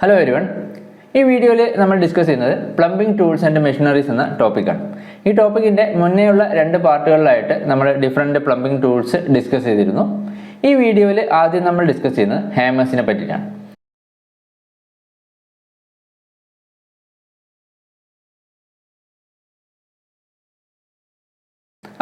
Hello everyone. ഈ വീഡിയോയിൽ നമ്മൾ ഡിസ്കസ് ചെയ്യുന്നത് പ്ലംബിംഗ് ടൂൾസ് ആൻഡ് മെഷീനറീസ് എന്ന ടോപ്പിക്കാണ്. ഈ ടോപ്പിക്കിന്റെ മുന്നേയുള്ള രണ്ട് പാർട്ടുകളിലായിട്ട് നമ്മൾ ഡിഫറെന്റ് പ്ലംബിംഗ് ടൂൾസ് ഡിസ്കസ് ചെയ്തിരുന്നു. ഈ വീഡിയോയിൽ ആദ്യം നമ്മൾ ഡിസ്കസ് ചെയ്യുന്നത് ഹാമേഴ്സിനെ പറ്റിയാണ്.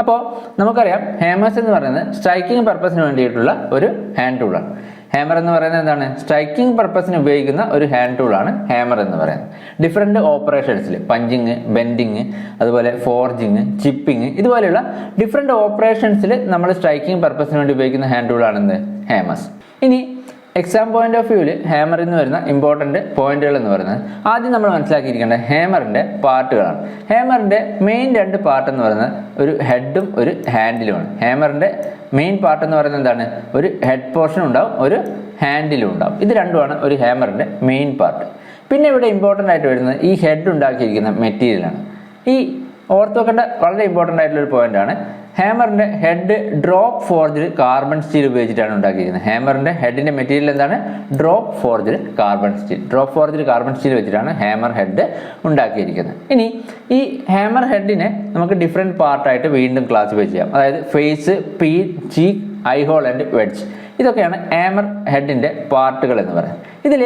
അപ്പോൾ നമുക്കറിയാം ഹാമേഴ്സ് എന്ന് പറയുന്നത് സ്ട്രൈക്കിംഗ് പർപ്പസിന് വേണ്ടിയിട്ടുള്ള ഒരു ഹാൻഡ് ടൂളാണ്. ഹാമർ എന്ന് പറയുന്നത് എന്താണ്? സ്ട്രൈക്കിംഗ് പർപ്പസിന് ഉപയോഗിക്കുന്ന ഒരു ഹാൻഡ് ടൂളാണ് ഹാമർ എന്ന് പറയുന്നത്. ഡിഫറെൻറ്റ് ഓപ്പറേഷൻസിൽ പഞ്ചിങ്, ബെൻഡിങ്, അതുപോലെ ഫോർജിങ്, ചിപ്പിങ്, ഇതുപോലെയുള്ള ഡിഫറെൻറ്റ് ഓപ്പറേഷൻസിൽ നമ്മൾ സ്ട്രൈക്കിംഗ് പർപ്പസിന് വേണ്ടി ഉപയോഗിക്കുന്ന ഹാൻഡ് ടൂളാണെന്ത്? ഹാമേഴ്സ്. ഇനി എക്സാം പോയിന്റ് ഓഫ് വ്യൂവിൽ ഹാമറിൽ നിന്ന് വരുന്ന ഇമ്പോർട്ടൻറ്റ് പോയിന്റുകൾ എന്ന് പറയുന്നത് ആദ്യം നമ്മൾ മനസ്സിലാക്കിയിരിക്കേണ്ട ഹാമറിൻ്റെ പാർട്ടുകളാണ്. ഹാമറിൻ്റെ മെയിൻ രണ്ട് പാർട്ട് എന്ന് പറയുന്നത് ഒരു ഹെഡും ഒരു ഹാൻഡിലുമാണ്. ഹാമറിൻ്റെ മെയിൻ പാർട്ട് എന്ന് പറയുന്നത് എന്താണ്? ഒരു ഹെഡ് പോർഷൻ ഉണ്ടാവും, ഒരു ഹാൻഡിലും ഉണ്ടാവും. ഇത് രണ്ടുമാണ് ഒരു ഹാമറിൻ്റെ മെയിൻ പാർട്ട്. പിന്നെ ഇവിടെ ഇമ്പോർട്ടൻ്റ് ആയിട്ട് വരുന്നത് ഈ ഹെഡ് ഉണ്ടാക്കിയിരിക്കുന്ന മെറ്റീരിയലാണ്. ഈ ഓർത്ത് വെക്കേണ്ട വളരെ ഇമ്പോർട്ടൻ്റ് ആയിട്ടുള്ളൊരു പോയിന്റാണ്. ഹാമറിൻ്റെ head drop forged carbon steel ഉപയോഗിച്ചിട്ടാണ് ഉണ്ടാക്കിയിരിക്കുന്നത്. ഹാമറിൻ്റെ ഹെഡിൻ്റെ മെറ്റീരിയൽ എന്താണ്? Drop forged carbon steel. Drop forged carbon steel വെച്ചിട്ടാണ് ഹാമർ ഹെഡ് ഉണ്ടാക്കിയിരിക്കുന്നത്. ഇനി ഈ ഹാമർ ഹെഡിനെ നമുക്ക് ഡിഫറെൻറ്റ് പാർട്ടായിട്ട് വീണ്ടും ക്ലാസിഫൈ ചെയ്യാം. അതായത് face, peen, cheek, eye hole and wedge. ഇതൊക്കെയാണ് ഹാമർ ഹെഡിൻ്റെ പാർട്ടുകൾ എന്ന് പറയുന്നത്. ഇതിൽ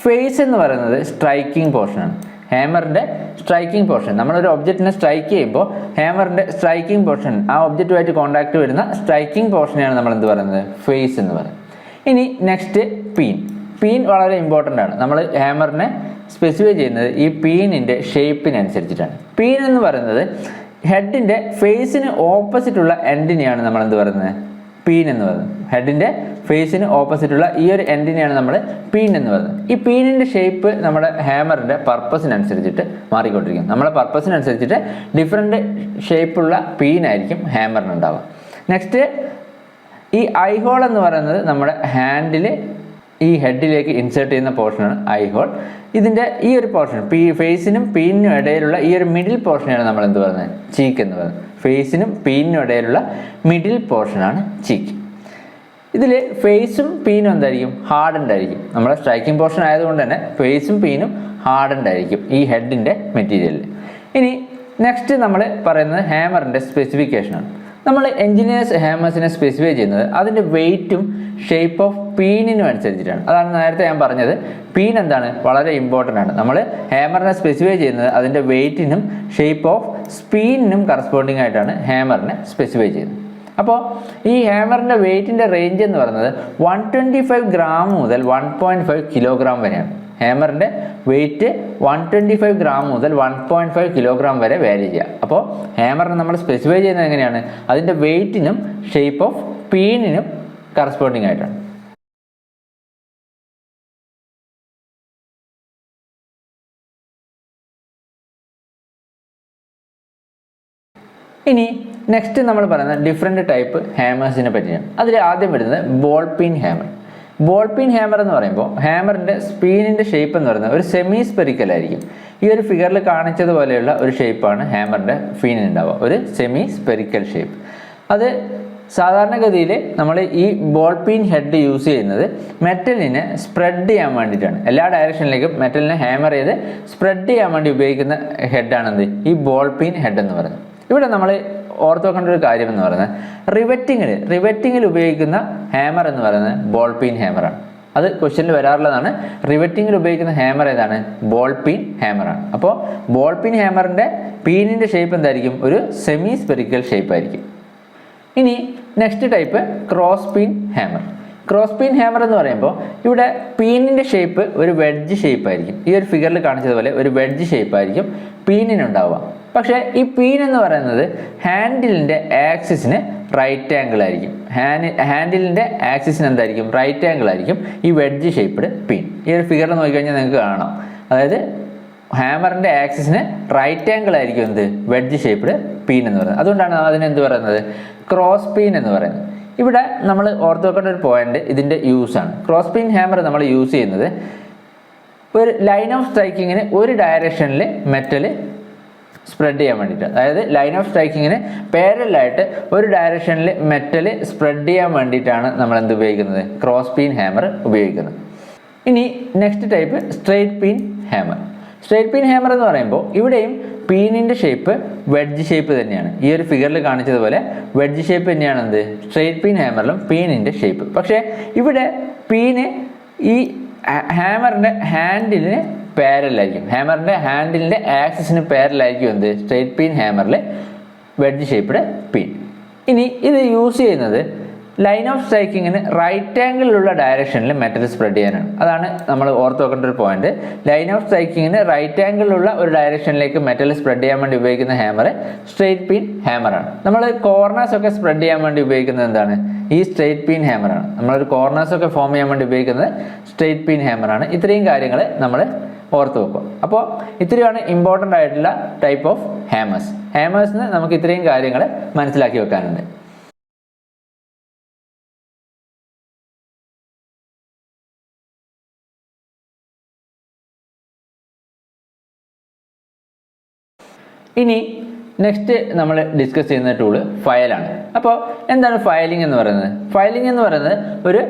ഫേസ് എന്ന് പറയുന്നത് സ്ട്രൈക്കിംഗ് പോർഷനാണ്. ഹാമറിൻ്റെ സ്ട്രൈക്കിംഗ് പോർഷൻ, നമ്മളൊരു ഒബ്ജക്റ്റിനെ സ്ട്രൈക്ക് ചെയ്യുമ്പോൾ ഹാമറിൻ്റെ സ്ട്രൈക്കിംഗ് പോർഷൻ, ആ ഒബ്ജക്റ്റുമായിട്ട് കോൺടാക്ട് വരുന്ന സ്ട്രൈക്കിംഗ് പോർഷനെയാണ് നമ്മൾ എന്ത് പറയുന്നത്? ഫേസ് എന്ന് പറയുന്നത്. ഇനി നെക്സ്റ്റ് പീൻ. പീൻ വളരെ ഇമ്പോർട്ടൻ്റ് ആണ്. നമ്മൾ ഹാമറിനെ സ്പെസിഫൈ ചെയ്യുന്നത് ഈ പീനിൻ്റെ ഷേപ്പിനനുസരിച്ചിട്ടാണ്. പീൻ എന്ന് പറയുന്നത് ഹെഡിൻ്റെ ഫേസിന് ഓപ്പോസിറ്റുള്ള എൻഡിനെയാണ് നമ്മൾ എന്ത് പറയുന്നത്? പീൻ എന്ന് പറയുന്നത്. ഹെഡിൻ്റെ ഫേസിന് ഓപ്പോസിറ്റുള്ള ഈ ഒരു എൻഡിനെയാണ് നമ്മൾ പീൻ എന്ന് പറയുന്നത്. ഈ പീനിൻ്റെ ഷേപ്പ് നമ്മുടെ ഹാമറിൻ്റെ പർപ്പസിനനുസരിച്ചിട്ട് മാറിക്കൊണ്ടിരിക്കും. നമ്മുടെ പർപ്പസിനനുസരിച്ചിട്ട് ഡിഫറെൻറ്റ് ഷേപ്പുള്ള പീനായിരിക്കും ഹാമറിനുണ്ടാവുക. നെക്സ്റ്റ് ഈ ഐ ഹോൾ എന്ന് പറയുന്നത് നമ്മുടെ ഹാൻഡിൽ ഈ ഹെഡിലേക്ക് ഇൻസേർട്ട് ചെയ്യുന്ന പോർഷനാണ് ഐ ഹോൾ. ഇതിൻ്റെ ഈ ഒരു പോർഷൻ ഫേസിനും പീനിനും ഇടയിലുള്ള ഈ ഒരു മിഡിൽ പോർഷനാണ് നമ്മൾ എന്ത് പറയുന്നത്? ചീക്ക് എന്ന് പറയുന്നത്. ഫേസിനും പീനിനും ഇടയിലുള്ള മിഡിൽ പോർഷനാണ് ചീക്ക്. ഇതിൽ ഫേസും പീനും എന്തായിരിക്കും? ഹാർഡൻഡ് ആയിരിക്കും. നമ്മുടെ സ്ട്രൈക്കിംഗ് പോർഷൻ ആയതുകൊണ്ട് തന്നെ ഫേസും പീനും ഹാർഡൻഡ് ആയിരിക്കും ഈ ഹെഡിൻ്റെ മെറ്റീരിയലിൽ. ഇനി നെക്സ്റ്റ് നമ്മൾ പറയുന്നത് ഹാമറിൻ്റെ സ്പെസിഫിക്കേഷനാണ്. നമ്മൾ എൻജിനീയേഴ്സ് ഹാമേഴ്സിനെ സ്പെസിഫൈ ചെയ്യുന്നത് അതിൻ്റെ വെയ്റ്റും ഷേപ്പ് ഓഫ് പീനിനും അനുസരിച്ചിട്ടാണ്. അതാണ് നേരത്തെ ഞാൻ പറഞ്ഞത്. പീൻ എന്താണ്? വളരെ ഇമ്പോർട്ടൻ്റ് ആണ്. നമ്മൾ ഹാമറിനെ സ്പെസിഫൈ ചെയ്യുന്നത് അതിൻ്റെ വെയ്റ്റിനും ഷേപ്പ് ഓഫ് സ്പീനിനും കറസ്പോണ്ടിങ് ആയിട്ടാണ് ഹാമറിനെ സ്പെസിഫൈ ചെയ്യുന്നത്. അപ്പോൾ ഈ ഹാമറിൻ്റെ വെയ്റ്റിൻ്റെ റേഞ്ച് എന്ന് പറയുന്നത് 125 ഗ്രാം മുതൽ 1.5 കിലോഗ്രാം വരെയാണ്. ഹാമറിൻ്റെ വെയ്റ്റ് 125 ഗ്രാം മുതൽ 1.5 കിലോഗ്രാം വരെ വാരി ചെയ്യുക. അപ്പോൾ ഹാമറിനെ നമ്മൾ സ്പെസിഫൈ ചെയ്യുന്നത് എങ്ങനെയാണ്? അതിൻ്റെ വെയ്റ്റിനും ഷേപ്പ് ഓഫ് പീനിനും കറസ്പോണ്ടിങ് ആയിട്ടാണ്. ഇനി നെക്സ്റ്റ് നമ്മൾ പറയുന്നത് ഡിഫറെൻറ്റ് ടൈപ്പ് ഹാമേഴ്സിനെ പറ്റിയാണ്. അതിൽ ആദ്യം വരുന്നത് ball peen hammer. Ball peen hammer എന്ന് പറയുമ്പോൾ ഹാമറിൻ്റെ സ്പീനിൻ്റെ ഷേപ്പ് എന്ന് പറയുന്നത് ഒരു സെമി സ്പെറിക്കൽ ആയിരിക്കും. ഈ ഒരു ഫിഗറിൽ കാണിച്ചതുപോലെയുള്ള ഒരു ഷേപ്പാണ് ഹാമറിൻ്റെ ഫീനിനുണ്ടാവുക, ഒരു സെമി സ്പെറിക്കൽ ഷേപ്പ്. അത് സാധാരണഗതിയിൽ നമ്മൾ ഈ ബോൾ പീൻ ഹെഡ് യൂസ് ചെയ്യുന്നത് മെറ്റലിനെ സ്പ്രെഡ് ചെയ്യാൻ വേണ്ടിയിട്ടാണ്. എല്ലാ ഡയറക്ഷനിലേക്കും മെറ്റലിനെ ഹാമർ ചെയ്ത് സ്പ്രെഡ് ചെയ്യാൻ വേണ്ടി ഉപയോഗിക്കുന്ന ഹെഡാണെന്ത്? ഈ ബോൾ പീൻ ഹെഡ് എന്ന് പറയുന്നത്. ഇവിടെ നമ്മൾ ഓർത്ത് വെക്കേണ്ട ഒരു കാര്യം എന്ന് പറയുന്നത് റിവറ്റിങ്ങിൽ ഉപയോഗിക്കുന്ന ഹാമർ എന്ന് പറയുന്നത് ബോൾ പീൻ ഹാമറാണ്. അത് ക്വസ്റ്റ്യനിൽ വരാറുള്ളതാണ്. റിവറ്റിങ്ങിൽ ഉപയോഗിക്കുന്ന ഹാമർ ഏതാണ്? ബോൾ പീൻ ഹാമറാണ്. അപ്പോൾ ബോൾ പീൻ ഹാമറിൻ്റെ പീനിൻ്റെ ഷേപ്പ് എന്തായിരിക്കും? ഒരു സെമി സ്പെറിക്കൽ ഷേപ്പ് ആയിരിക്കും. ഇനി next type cross peen hammer. Cross peen hammer എന്ന് പറയുമ്പോൾ ഇവിടെ പീനിൻ്റെ ഷേപ്പ് ഒരു വെഡ്ജ് ഷേപ്പ് ആയിരിക്കും. ഈ ഒരു ഫിഗറിൽ കാണിച്ചതുപോലെ ഒരു വെഡ്ജ് ഷേപ്പ് ആയിരിക്കും പീനിനുണ്ടാവുക. പക്ഷേ ഈ പീൻ എന്ന് പറയുന്നത് ഹാൻഡിലിൻ്റെ ആക്സിസിന് റൈറ്റ് ആംഗിൾ ആയിരിക്കും. ഹാൻഡിലിൻ്റെ ആക്സിസിന് എന്തായിരിക്കും? റൈറ്റ് ആംഗിൾ ആയിരിക്കും ഈ വെഡ്ജ് ഷേപ്പ്ഡ് പീൻ. ഈ ഒരു ഫിഗറിൽ നോക്കിക്കഴിഞ്ഞാൽ നിങ്ങൾക്ക് കാണാം. അതായത് ഹാമറിൻ്റെ ആക്സിസിന് റൈറ്റ് ആംഗിൾ ആയിരിക്കും എന്ത്? വെഡ്ജ് ഷേപ്പ്ഡ് പീൻ എന്ന് പറയുന്നത്. അതുകൊണ്ടാണ് അതിനെന്ത് പറയുന്നത്? ക്രോസ് പീൻ എന്ന് പറയുന്നത്. ഇവിടെ നമ്മൾ ഓർത്ത് വെക്കേണ്ട ഒരു പോയിന്റ് ഇതിൻ്റെ യൂസാണ്. ക്രോസ് പീൻ ഹാമർ നമ്മൾ യൂസ് ചെയ്യുന്നത് ഒരു ലൈൻ ഓഫ് സ്ട്രൈക്കിങ്ങിന് ഒരു ഡയറക്ഷനിൽ മെറ്റൽ സ്പ്രെഡ് ചെയ്യാൻ വേണ്ടിയിട്ട്, അതായത് ലൈൻ ഓഫ് സ്ട്രൈക്കിങ്ങിന് പാരലായിട്ട് ഒരു ഡയറക്ഷനിൽ മെറ്റൽ സ്പ്രെഡ് ചെയ്യാൻ വേണ്ടിയിട്ടാണ് നമ്മൾ എന്ത് ഉപയോഗിക്കുന്നത്? ക്രോസ് പീൻ ഹാമർ ഉപയോഗിക്കുന്നത്. ഇനി നെക്സ്റ്റ് ടൈപ്പ് സ്ട്രെയിറ്റ് പിൻ ഹാമർ. സ്ട്രെയിറ്റ് പിൻ ഹാമർ എന്ന് പറയുമ്പോൾ ഇവിടെയും പീനിൻ്റെ ഷേപ്പ് വെഡ്ജ് ഷേപ്പ് തന്നെയാണ്. ഈ ഒരു ഫിഗറിൽ കാണിച്ചതുപോലെ വെഡ്ജ് ഷേപ്പ് തന്നെയാണ് എന്ത് സ്ട്രെയിറ്റ് പിൻ ഹാമറിലും പീനിൻ്റെ ഷേപ്പ്. പക്ഷേ ഇവിടെ പീന് ഈ ഹാമറിൻ്റെ ഹാൻഡിലിന് പാരലായിരിക്കും. ഹാമറിൻ്റെ ഹാൻഡിലിൻ്റെ ആക്സിസിന് പാരലായിരിക്കും എന്ത് സ്ട്രെയിറ്റ് പിൻ ഹാമറിൽ വെഡ്ജ് ഷേപ്പ്ഡ് പിൻ. ഇനി ഇത് യൂസ് ചെയ്യുന്നത് ലൈൻ ഓഫ് സ്ട്രൈക്കിങ്ങിന് റൈറ്റ് ആംഗിളിലുള്ള ഡയറക്ഷനിൽ മെറ്റൽ സ്പ്രെഡ് ചെയ്യാനാണ്. അതാണ് നമ്മൾ ഓർത്ത് വെക്കേണ്ട ഒരു പോയിന്റ്. ലൈൻ ഓഫ് സ്ട്രൈക്കിങ്ങിന് റൈറ്റ് ആംഗിളിലുള്ള ഒരു ഡയറക്ഷനിലേക്ക് മെറ്റൽ സ്പ്രെഡ് ചെയ്യാൻ വേണ്ടി ഉപയോഗിക്കുന്ന ഹാമർ സ്ട്രെയിറ്റ് പിൻ ഹാമറാണ്. നമ്മൾ കോർണേഴ്സ് ഒക്കെ സ്പ്രെഡ് ചെയ്യാൻ വേണ്ടി ഉപയോഗിക്കുന്നത് എന്താണ് ഈ സ്ട്രെയിറ്റ് പിൻ ഹാമറാണ്. നമ്മളൊരു കോർണേഴ്സ് ഒക്കെ ഫോം ചെയ്യാൻ വേണ്ടി ഉപയോഗിക്കുന്നത് സ്ട്രെയിറ്റ് പിൻ ഹാമറാണ്. ഇത്രയും കാര്യങ്ങൾ നമ്മൾ ഓർത്ത് വെക്കുക. അപ്പോൾ ഇത്രയാണ് ഇമ്പോർട്ടൻ്റ് ആയിട്ടുള്ള ടൈപ്പ് ഓഫ് ഹാമേഴ്സ്. ഹാമേഴ്സിന് നമുക്ക് ഇത്രയും കാര്യങ്ങൾ മനസ്സിലാക്കി വെക്കാനുണ്ട്. ഇനി നെക്സ്റ്റ് നമ്മൾ ഡിസ്കസ് ചെയ്യുന്ന ടൂള് ഫയലാണ്. അപ്പോൾ എന്താണ് ഫയലിംഗ് എന്ന് പറയുന്നത്? ഫയലിംഗ് എന്ന് പറയുന്നത് ഒരു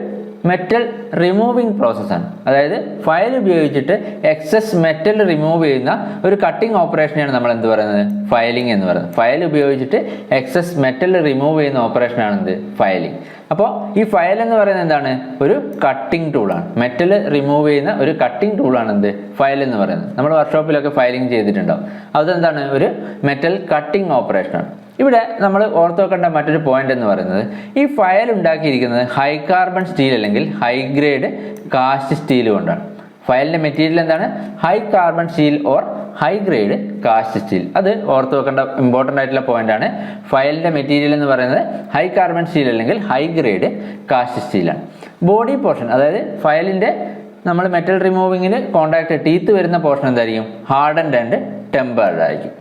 മെറ്റൽ റിമൂവിങ് പ്രോസസ്സാണ്. അതായത് ഫയൽ ഉപയോഗിച്ചിട്ട് എക്സസ് മെറ്റൽ റിമൂവ് ചെയ്യുന്ന ഒരു കട്ടിംഗ് ഓപ്പറേഷനാണ് നമ്മൾ എന്ത് പറയുന്നത് ഫയലിംഗ് എന്ന് പറയുന്നത്. ഫയൽ ഉപയോഗിച്ചിട്ട് എക്സസ് മെറ്റൽ റിമൂവ് ചെയ്യുന്ന ഓപ്പറേഷനാണ് എന്ത് ഫയലിംഗ്. അപ്പോൾ ഈ ഫയൽ എന്ന് പറയുന്നത് എന്താണ് ഒരു കട്ടിംഗ് ടൂളാണ്. മെറ്റൽ റിമൂവ് ചെയ്യുന്ന ഒരു കട്ടിംഗ് ടൂളാണ് എന്ത് ഫയൽ എന്ന് പറയുന്നത്. നമ്മൾ വർക്ക്ഷോപ്പിലൊക്കെ ഫയലിംഗ് ചെയ്തിട്ടുണ്ടാവും. അതെന്താണ് ഒരു മെറ്റൽ കട്ടിംഗ് ഓപ്പറേഷനാണ്. ഇവിടെ നമ്മൾ ഓർത്ത് വെക്കേണ്ട മറ്റൊരു പോയിന്റ് എന്ന് പറയുന്നത് ഈ ഫയൽ ഉണ്ടാക്കിയിരിക്കുന്നത് ഹൈ കാർബൺ സ്റ്റീൽ അല്ലെങ്കിൽ ഹൈ ഗ്രേഡ് കാസ്റ്റ് സ്റ്റീൽ കൊണ്ടാണ്. ഫയലിന്റെ മെറ്റീരിയൽ എന്താണ് high carbon steel or high grade cast steel. അത് ഓർത്ത് വെക്കേണ്ട ഇമ്പോർട്ടൻ്റ് ആയിട്ടുള്ള പോയിന്റ് ആണ്. ഫയലിന്റെ മെറ്റീരിയൽ എന്ന് പറയുന്നത് ഹൈ കാർബൺ സ്റ്റീൽ അല്ലെങ്കിൽ ഹൈ ഗ്രേഡ് കാസ്റ്റ് സ്റ്റീലാണ്. ബോഡി പോർഷൻ അതായത് ഫയലിന്റെ നമ്മൾ മെറ്റൽ റിമൂവിങ്ങിന് കോണ്ടാക്ട് ടീത്ത് വരുന്ന പോർഷൻ എന്തായിരിക്കും ഹാർഡൻഡ് ആൻഡ് ടെമ്പേർഡ് ആയിരിക്കും.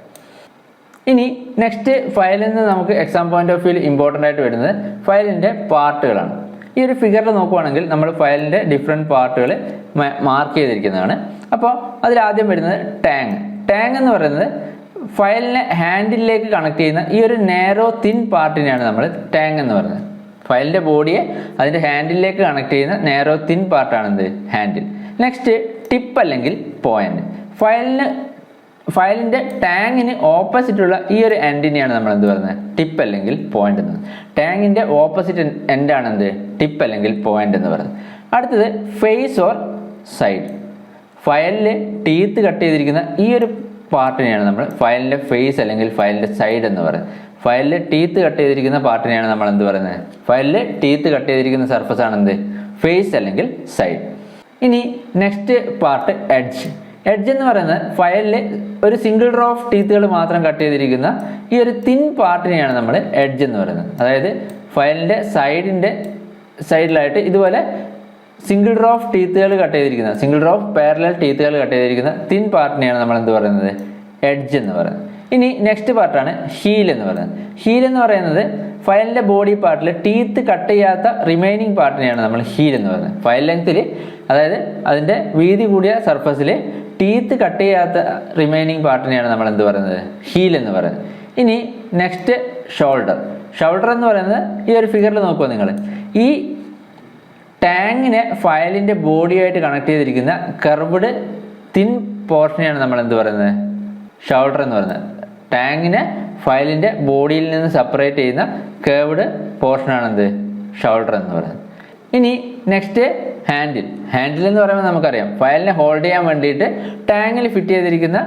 ഇനി നെക്സ്റ്റ് ഫയലിൽ നിന്ന് നമുക്ക് exam point of view important ആയിട്ട് വരുന്നത് ഫയലിൻ്റെ പാർട്ടുകളാണ്. ഈ ഒരു ഫിഗറിൽ നോക്കുവാണെങ്കിൽ നമ്മൾ ഫയലിൻ്റെ ഡിഫറെൻറ്റ് പാർട്ടുകൾ മാർക്ക് ചെയ്തിരിക്കുന്നതാണ്. അപ്പോൾ അതിലാദ്യം വരുന്നത് ടാങ്. ടാങ് എന്ന് പറയുന്നത് ഫയലിനെ ഹാൻഡിലേക്ക് കണക്ട് ചെയ്യുന്ന ഈ ഒരു നാരോ തിൻ പാർട്ടിനെയാണ് നമ്മൾ ടാങ് എന്ന് പറയുന്നത്. ഫയലിൻ്റെ ബോഡിയെ അതിൻ്റെ ഹാൻഡിലേക്ക് കണക്ട് ചെയ്യുന്ന നാരോ തിൻ പാർട്ടാണ് എന്ത് ഹാൻഡിൽ. നെക്സ്റ്റ് ടിപ്പ് അല്ലെങ്കിൽ പോയിന്റ്. ഫയലിൻ്റെ ടാങ്ങിന് ഓപ്പോസിറ്റുള്ള ഈ ഒരു എൻഡിനെയാണ് നമ്മൾ എന്ത് പറയുന്നത് ടിപ്പ് അല്ലെങ്കിൽ പോയിന്റ് എന്ന്. ടാങ്ങിൻ്റെ ഓപ്പോസിറ്റ് എൻഡാണ് എന്ത് ടിപ്പ് അല്ലെങ്കിൽ പോയിന്റ് എന്ന് പറയുന്നത്. അടുത്തത് ഫേസ് ഓർ സൈഡ്. ഫയലിൽ ടീത്ത് കട്ട് ചെയ്തിരിക്കുന്ന ഈ ഒരു പാർട്ടിനെയാണ് നമ്മൾ ഫയലിൻ്റെ ഫേസ് അല്ലെങ്കിൽ ഫയലിൻ്റെ സൈഡ് എന്ന് പറയുന്നത്. ഫയലിൽ ടീത്ത് കട്ട് ചെയ്തിരിക്കുന്ന പാർട്ടിനെയാണ് നമ്മൾ എന്ത് പറയുന്നത് ഫയലിൽ ടീത്ത് കട്ട് ചെയ്തിരിക്കുന്ന സർഫസ് ആണ് എന്ത് ഫേസ് അല്ലെങ്കിൽ സൈഡ്. ഇനി നെക്സ്റ്റ് പാർട്ട് എഡ്ജ്. എഡ്ജ് എന്ന് പറയുന്നത് ഫയലിൽ ഒരു സിംഗിൾ റോ ഓഫ് ടീത്തുകൾ മാത്രം കട്ട് ചെയ്തിരിക്കുന്ന ഈ ഒരു തിൻ പാർട്ടിനെയാണ് നമ്മൾ എഡ്ജ് എന്ന് പറയുന്നത്. അതായത് ഫയലിൻ്റെ സൈഡിലായിട്ട് ഇതുപോലെ സിംഗിൾ റോ ഓഫ് ടീത്തുകൾ കട്ട് ചെയ്തിരിക്കുന്ന സിംഗിൾ റോ ഓഫ് പാരലൽ ടീത്തുകൾ കട്ട് ചെയ്തിരിക്കുന്ന തിൻ പാർട്ടിനെയാണ് നമ്മൾ എന്ത് പറയുന്നത് എഡ്ജ് എന്ന് പറയുന്നത്. ഇനി നെക്സ്റ്റ് പാർട്ടാണ് ഹീൽ എന്ന് പറയുന്നത്. ഹീൽ എന്ന് പറയുന്നത് ഫയലിൻ്റെ ബോഡി പാർട്ടിൽ ടീത്ത് കട്ട് ചെയ്യാത്ത റിമൈനിങ് പാർട്ടിനെയാണ് നമ്മൾ ഹീൽ എന്ന് പറയുന്നത്. ഫയൽ ലെങ്ത്തിൽ അതായത് അതിൻ്റെ വീതി കൂടിയ സർഫസിൽ ടീത്ത് കട്ട് ചെയ്യാത്ത റിമൈനിങ് പാർട്ടിനെയാണ് നമ്മൾ എന്ത് പറയുന്നത് ഹീൽ എന്ന് പറയുന്നത്. ഇനി നെക്സ്റ്റ് ഷോൾഡർ. ഷോൾഡർ എന്ന് പറയുന്നത് ഈ ഒരു ഫിഗറിൽ നോക്കുക നിങ്ങൾ. ഈ ടാങ്ങിനെ ഫയലിൻ്റെ ബോഡിയായിട്ട് കണക്ട് ചെയ്തിരിക്കുന്ന കർവ്ഡ് തിൻ പോർഷനെയാണ് നമ്മൾ എന്ത് പറയുന്നത് ഷോൾഡർ എന്ന് പറയുന്നത്. ടാങ്ങിനെ ഫയലിൻ്റെ ബോഡിയിൽ നിന്ന് സെപ്പറേറ്റ് ചെയ്യുന്ന കേർവ്ഡ് പോർഷനാണ് എന്ത് ഷോൾഡർ എന്ന് പറയുന്നത്. ഇനി നെക്സ്റ്റ് ഹാൻഡിൽ. ഹാൻഡിൽ എന്ന് പറയുമ്പോൾ നമുക്കറിയാം ഫയലിനെ ഹോൾഡ് ചെയ്യാൻ വേണ്ടിയിട്ട് ടാങ്ങിൽ ഫിറ്റ് ചെയ്തിരിക്കുന്ന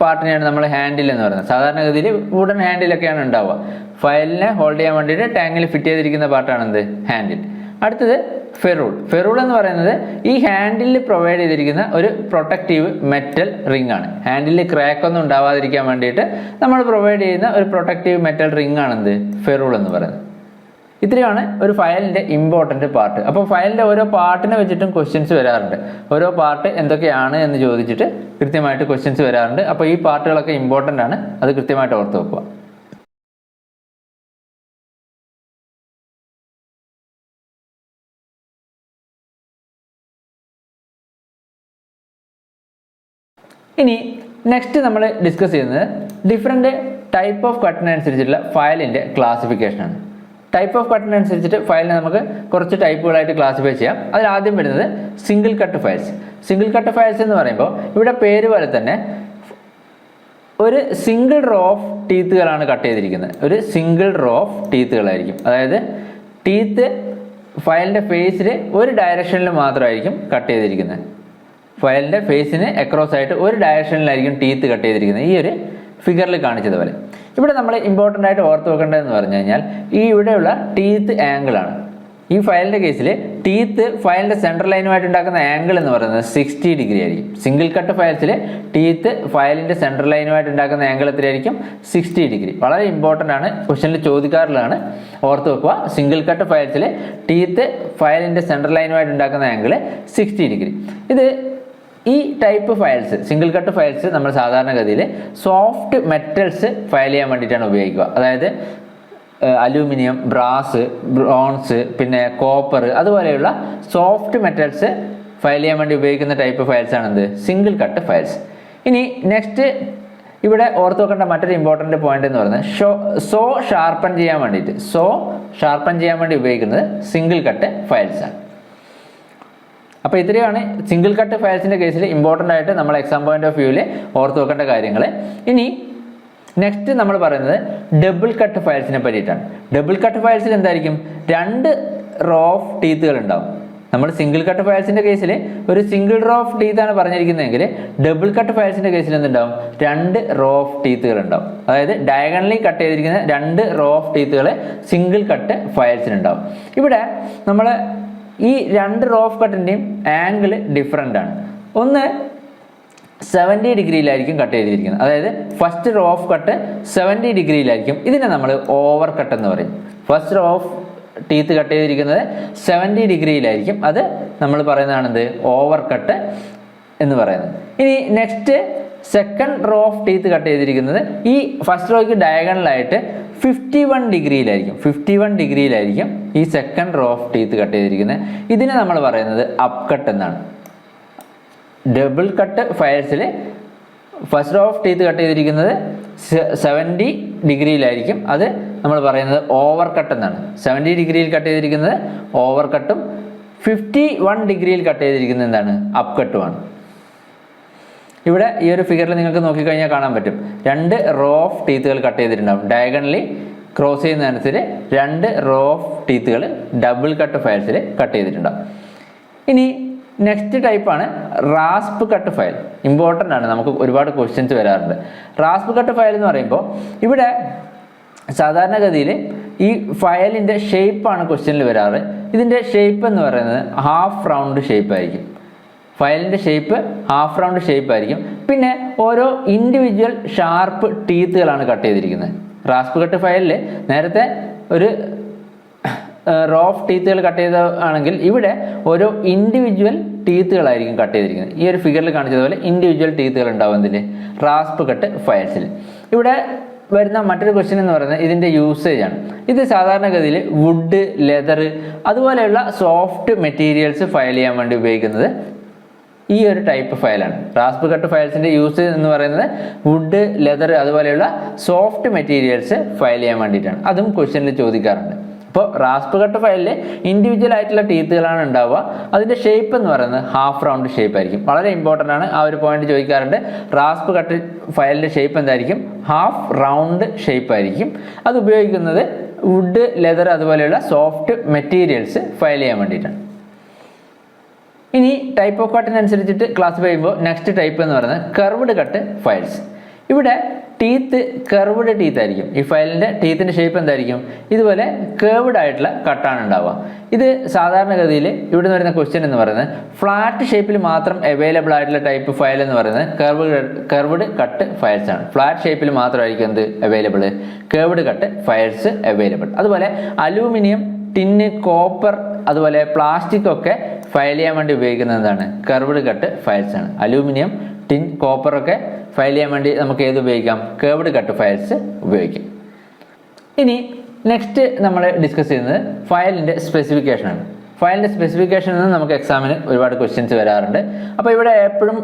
പാർട്ടിനെയാണ് നമ്മൾ ഹാൻഡിൽ എന്ന് പറയുന്നത്. സാധാരണഗതിയിൽ വുഡൻ ഹാൻഡിലൊക്കെയാണ് ഉണ്ടാവുക. ഫയലിനെ ഹോൾഡ് ചെയ്യാൻ വേണ്ടിയിട്ട് ടാങ്ങിൽ ഫിറ്റ് ചെയ്തിരിക്കുന്ന പാർട്ടാണ് എന്ത് ഹാൻഡിൽ. അടുത്തത് ഫെറൂൾ. ഫെറൂൾ എന്ന് പറയുന്നത് ഈ ഹാൻഡിലിൽ പ്രൊവൈഡ് ചെയ്തിരിക്കുന്ന ഒരു പ്രൊട്ടക്റ്റീവ് മെറ്റൽ റിംഗ് ആണ്. ഹാൻഡിലിൽ ക്രാക്ക് ഒന്നും ഉണ്ടാവാതിരിക്കാൻ വേണ്ടിയിട്ട് നമ്മൾ പ്രൊവൈഡ് ചെയ്യുന്ന ഒരു പ്രൊട്ടക്റ്റീവ് മെറ്റൽ റിംഗ് ആണ് എന്ത് ഫെറൂൾ എന്ന് പറയുന്നത്. ഇത്രയാണ് ഒരു ഫയലിൻ്റെ ഇമ്പോർട്ടൻ്റ് പാർട്ട്. അപ്പോൾ ഫയലിൻ്റെ ഓരോ പാർട്ടിനെ വെച്ചിട്ടും ക്വസ്റ്റ്യൻസ് വരാറുണ്ട്. ഓരോ പാർട്ട് എന്തൊക്കെയാണ് എന്ന് ചോദിച്ചിട്ട് കൃത്യമായിട്ട് ക്വസ്റ്റ്യൻസ് വരാറുണ്ട്. അപ്പോൾ ഈ പാർട്ടുകളൊക്കെ ഇമ്പോർട്ടൻ്റ് ആണ്, അത് കൃത്യമായിട്ട് ഓർത്ത് വെക്കുക. ഇനി നെക്സ്റ്റ് നമ്മൾ ഡിസ്കസ് ചെയ്യുന്നത് ഡിഫറെൻറ്റ് ടൈപ്പ് ഓഫ് കട്ടിനനുസരിച്ചുള്ള ഫയലിൻ്റെ ക്ലാസിഫിക്കേഷനാണ്. ടൈപ്പ് ഓഫ് കട്ടിനനുസരിച്ചിട്ട് ഫയലിനെ നമുക്ക് കുറച്ച് ടൈപ്പുകളായിട്ട് ക്ലാസിഫൈ ചെയ്യാം. അതിൽ ആദ്യം വരുന്നത് single cut files. Single cut files എന്ന് പറയുമ്പോൾ ഇവിടെ പേര് പോലെ തന്നെ ഒരു സിംഗിൾ റോ ഓഫ് ടീത്തുകളാണ് കട്ട് ചെയ്തിരിക്കുന്നത്. ഒരു സിംഗിൾ റോ ഓഫ് ടീത്തുകളായിരിക്കും. അതായത് ടീത്ത് ഫയലിൻ്റെ ഫേസിൽ ഒരു ഡയറക്ഷനിൽ മാത്രമായിരിക്കും കട്ട് ചെയ്തിരിക്കുന്നത്. ഫയലിൻ്റെ ഫേസിന് അക്രോസ് ആയിട്ട് ഒരു ഡയറക്ഷനിലായിരിക്കും ടീത്ത് കട്ട് ചെയ്തിരിക്കുന്നത്. ഈ ഒരു ഫിഗറിൽ കാണിച്ചതുപോലെ. ഇവിടെ നമ്മൾ ഇമ്പോർട്ടൻ്റ് ആയിട്ട് ഓർത്ത് വെക്കേണ്ടതെന്ന് പറഞ്ഞു കഴിഞ്ഞാൽ ഈ ഇവിടെയുള്ള ടീത്ത് ആംഗിളാണ്. ഈ ഫയലിൻ്റെ കേസിൽ ടീത്ത് ഫയലിൻ്റെ സെൻട്രൽ ലൈനുമായിട്ട് ഉണ്ടാക്കുന്ന ആംഗിൾ എന്ന് പറയുന്നത് 60 ഡിഗ്രി ആയിരിക്കും. സിംഗിൾ കട്ട് ഫയൽസിൽ ടീത്ത് ഫയലിൻ്റെ സെൻട്രൽ ലൈനുമായിട്ട് ഉണ്ടാക്കുന്ന ആംഗിൾ എത്രയായിരിക്കും? 60 ഡിഗ്രി. വളരെ ഇമ്പോർട്ടൻ്റ് ആണ്, ക്വസ്റ്റനിൽ ചോദിക്കാറുള്ളതാണ്, ഓർത്ത് വെക്കുക. സിംഗിൾ കട്ട് ഫയൽസിൽ ടീത്ത് ഫയലിൻ്റെ സെൻട്രൽ ലൈനുമായിട്ട് ഉണ്ടാക്കുന്ന ആംഗിൾ 60 ഡിഗ്രി. ഇത് ഈ type files, single cut files നമ്മൾ സാധാരണഗതിയിൽ സോഫ്റ്റ് മെറ്റൽസ് ഫയൽ ചെയ്യാൻ വേണ്ടിയിട്ടാണ് ഉപയോഗിക്കുക. അതായത് അലൂമിനിയം, ബ്രാസ്, ബ്രോൺസ്, പിന്നെ കോപ്പർ, അതുപോലെയുള്ള സോഫ്റ്റ് മെറ്റൽസ് ഫയൽ ചെയ്യാൻ വേണ്ടി ഉപയോഗിക്കുന്ന ടൈപ്പ് ഫയൽസ് ആണ് എന്ത്? Single cut files. ഇനി നെക്സ്റ്റ് ഇവിടെ ഓർത്ത് വെക്കേണ്ട മറ്റൊരു ഇമ്പോർട്ടൻ്റ് പോയിന്റ് എന്ന് പറയുന്നത് സോ ഷാർപ്പൻ ചെയ്യാൻ വേണ്ടി ഉപയോഗിക്കുന്നത് സിംഗിൾ കട്ട് ഫയൽസ് ആണ്. അപ്പോൾ ഇത്രയാണ് സിംഗിൾ കട്ട് ഫയൽസിൻ്റെ കേസിൽ ഇമ്പോർട്ടൻ്റ് ആയിട്ട് നമ്മൾ എക്സാം പോയിന്റ് ഓഫ് വ്യൂവിൽ ഓർത്ത് വെക്കേണ്ട കാര്യങ്ങൾ. ഇനി നെക്സ്റ്റ് നമ്മൾ പറയുന്നത് ഡബിൾ കട്ട് ഫയൽസിനെ പറ്റിയിട്ടാണ്. ഡബിൾ കട്ട് ഫയൽസിൽ എന്തായിരിക്കും? 2 റോ ഓഫ് ടീത്തുകൾ ഉണ്ടാവും. നമ്മൾ സിംഗിൾ കട്ട് ഫയൽസിൻ്റെ കേസിൽ ഒരു സിംഗിൾ റോ ഓഫ് ടീത്ത് ആണ് പറഞ്ഞിരിക്കുന്നതെങ്കിൽ ഡബിൾ കട്ട് ഫയൽസിൻ്റെ കേസിൽ എന്തുണ്ടാവും? 2 റോ ഓഫ് ടീത്തുകൾ ഉണ്ടാവും. അതായത് ഡയഗണലി കട്ട് ചെയ്തിരിക്കുന്ന 2 റോ ഓഫ് ടീത്തുകൾ സിംഗിൾ കട്ട് ഫയൽസിനുണ്ടാവും. ഇവിടെ നമ്മൾ ഈ 2 റോ ഓഫ് കട്ടിൻ്റെയും ആംഗിൾ ഡിഫറൻ്റ് ആണ്. ഒന്ന് 70 ഡിഗ്രിയിലായിരിക്കും കട്ട് ചെയ്തിരിക്കുന്നത്. അതായത് ഫസ്റ്റ് റോ ഓഫ് കട്ട് 70 ഡിഗ്രിയിലായിരിക്കും. ഇതിനെ നമ്മൾ ഓവർ കട്ട് എന്ന് പറയും. First row of teeth cut ചെയ്തിരിക്കുന്നത് 70 ഡിഗ്രിയിലായിരിക്കും. അത് നമ്മൾ പറയുന്നതാണെന്ത്? ഓവർ കട്ട് എന്ന് പറയുന്നത്. ഇനി next second row of teeth cut ചെയ്തിരിക്കുന്നത് ഈ ഫസ്റ്റ് റോയ്ക്ക് ഡയഗണലായിട്ട് 51 ഡിഗ്രിയിലായിരിക്കും ഈ second row of teeth cut ചെയ്തിരിക്കുന്നത്. ഇതിനെ നമ്മൾ പറയുന്നത് അപ്പ് കട്ട് എന്നാണ്. ഡബിൾ കട്ട് ഫയൽസിൽ first row of teeth cut ചെയ്തിരിക്കുന്നത് 70 ഡിഗ്രിയിലായിരിക്കും. അത് നമ്മൾ പറയുന്നത് ഓവർ കട്ട് എന്നാണ്. 70 ഡിഗ്രിയിൽ കട്ട് ചെയ്തിരിക്കുന്നത് ഓവർ കട്ടും 51 ഡിഗ്രിയിൽ കട്ട് ചെയ്തിരിക്കുന്നത് എന്താണ്? അപ്പ് കട്ടുമാണ്. ഇവിടെ ഈ ഒരു ഫിഗറിൽ നിങ്ങൾക്ക് നോക്കിക്കഴിഞ്ഞാൽ കാണാൻ പറ്റും 2 റോ ഓഫ് ടീത്തുകൾ കട്ട് ചെയ്തിട്ടുണ്ടാവും. ഡയഗണലി ക്രോസ് ചെയ്യുന്നതനുസരിച്ച് 2 റോ ഓഫ് ടീത്തുകൾ ഡബിൾ കട്ട് ഫയൽസിൽ കട്ട് ചെയ്തിട്ടുണ്ടാവും. ഇനി നെക്സ്റ്റ് ടൈപ്പാണ് റാസ്പ് കട്ട് ഫയൽ. ഇമ്പോർട്ടൻ്റ് ആണ്, നമുക്ക് ഒരുപാട് ക്വസ്റ്റ്യൻസ് വരാറുണ്ട്. റാസ്പ് കട്ട് ഫയൽ എന്ന് പറയുമ്പോൾ ഇവിടെ സാധാരണഗതിയിൽ ഈ ഫയലിൻ്റെ ഷേപ്പാണ് ക്വസ്റ്റ്യനിൽ വരാറ്. ഇതിൻ്റെ ഷേപ്പ് എന്ന് പറയുന്നത് ഹാഫ് റൗണ്ട് ഷേപ്പ് ആയിരിക്കും. ഫയലിൻ്റെ ഷേപ്പ് ഹാഫ് റൗണ്ട് ഷേപ്പ് ആയിരിക്കും. പിന്നെ ഓരോ ഇൻഡിവിജ്വൽ ഷാർപ്പ് ടീത്തുകളാണ് കട്ട് ചെയ്തിരിക്കുന്നത്. റാസ്പ് കട്ട് ഫയലിൽ നേരത്തെ ഒരു റോ ഓഫ് ടീത്തുകൾ കട്ട് ചെയ്തതാണെങ്കിൽ ഇവിടെ ഓരോ ഇൻഡിവിജ്വൽ ടീത്തുകളായിരിക്കും കട്ട് ചെയ്തിരിക്കുന്നത്. ഈ ഒരു ഫിഗറിൽ കാണിച്ചതുപോലെ ഇൻഡിവിജ്വൽ ടീത്തുകൾ ഉണ്ടാവും ഇതിൽ റാസ്പ് കട്ട് ഫയൽസിൽ. ഇവിടെ വരുന്ന മറ്റൊരു ക്വസ്റ്റ്യൻ എന്ന് പറയുന്നത് ഇതിൻ്റെ യൂസേജ് ആണ്. ഇത് സാധാരണഗതിയിൽ വുഡ്, ലെതർ, അതുപോലെയുള്ള സോഫ്റ്റ് മെറ്റീരിയൽസ് ഫയൽ ചെയ്യാൻ വേണ്ടി ഉപയോഗിക്കുന്നത് ഈ ഒരു ടൈപ്പ് ഫയലാണ്. റാസ്പ് കട്ട് ഫയൽസിൻ്റെ യൂസ് എന്ന് പറയുന്നത് വുഡ്, ലെതർ, അതുപോലെയുള്ള സോഫ്റ്റ് മെറ്റീരിയൽസ് ഫയൽ ചെയ്യാൻ വേണ്ടിയിട്ടാണ്. അതും ക്വസ്റ്റ്യനിൽ ചോദിക്കാറുണ്ട്. അപ്പോൾ റാസ്പ് കട്ട് ഫയലിൽ ഇൻഡിവിജ്വൽ ആയിട്ടുള്ള ടീത്തുകളാണ് ഉണ്ടാവുക. അതിൻ്റെ ഷേപ്പ് എന്ന് പറയുന്നത് ഹാഫ് റൗണ്ട് ഷേപ്പ് ആയിരിക്കും. വളരെ ഇമ്പോർട്ടൻ്റ് ആണ്, ആ ഒരു പോയിന്റ് ചോദിക്കാറുണ്ട്. റാസ്പ് കട്ട് ഫയലിൻ്റെ ഷേപ്പ് എന്തായിരിക്കും? ഹാഫ് റൗണ്ട് ഷേപ്പ് ആയിരിക്കും. അത് ഉപയോഗിക്കുന്നത് വുഡ്, ലെതർ, അതുപോലെയുള്ള സോഫ്റ്റ് മെറ്റീരിയൽസ് ഫയൽ ചെയ്യാൻ വേണ്ടിയിട്ടാണ്. ഇനി ടൈപ്പ് ഓഫ് കട്ടിനനുസരിച്ചിട്ട് ക്ലാസിഫൈ ചെയ്യുമ്പോൾ നെക്സ്റ്റ് ടൈപ്പ് എന്ന് പറയുന്നത് കർവ്ഡ് കട്ട് ഫയൽസ്. ഇവിടെ ടീത്ത് കർവ്ഡ് ടീത്ത് ആയിരിക്കും. ഈ ഫയലിൻ്റെ ടീത്തിൻ്റെ ഷേപ്പ് എന്തായിരിക്കും? ഇതുപോലെ കേർവ്ഡ് ആയിട്ടുള്ള കട്ടാണ് ഉണ്ടാവുക. ഇത് സാധാരണഗതിയിൽ ഇവിടെ നിന്ന് വരുന്ന ക്വസ്റ്റ്യൻ എന്ന് പറയുന്നത് ഫ്ലാറ്റ് ഷേപ്പിൽ മാത്രം അവൈലബിൾ ആയിട്ടുള്ള ടൈപ്പ് ഫയൽ എന്ന് പറയുന്നത് കർവ്ഡ് കട്ട് ഫയൽസ് ആണ്. ഫ്ലാറ്റ് ഷേപ്പിൽ മാത്രമായിരിക്കും എന്ത് available? Curved cut files available. അതുപോലെ അലൂമിനിയം, ടിന്ന്, കോപ്പർ, അതുപോലെ പ്ലാസ്റ്റിക് ഒക്കെ ഫയൽ ചെയ്യാൻ വേണ്ടി ഉപയോഗിക്കുന്നത് എന്താണ്? കർവ്ഡ് കട്ട് ഫയൽസ് ആണ്. അലൂമിനിയം, ടിൻ, കോപ്പർ ഒക്കെ ഫയൽ ചെയ്യാൻ വേണ്ടി നമുക്ക് ഏത് ഉപയോഗിക്കാം? കർവ്ഡ് കട്ട് ഫയൽസ് ഉപയോഗിക്കാം. ഇനി നെക്സ്റ്റ് നമ്മൾ ഡിസ്കസ് ചെയ്യുന്നത് ഫയലിൻ്റെ സ്പെസിഫിക്കേഷനാണ്. ഫയലിൻ്റെ സ്പെസിഫിക്കേഷനിൽ നിന്ന് നമുക്ക് എക്സാമിന് ഒരുപാട് ക്വസ്റ്റ്യൻസ് വരാറുണ്ട്. അപ്പോൾ ഇവിടെ എപ്പോഴും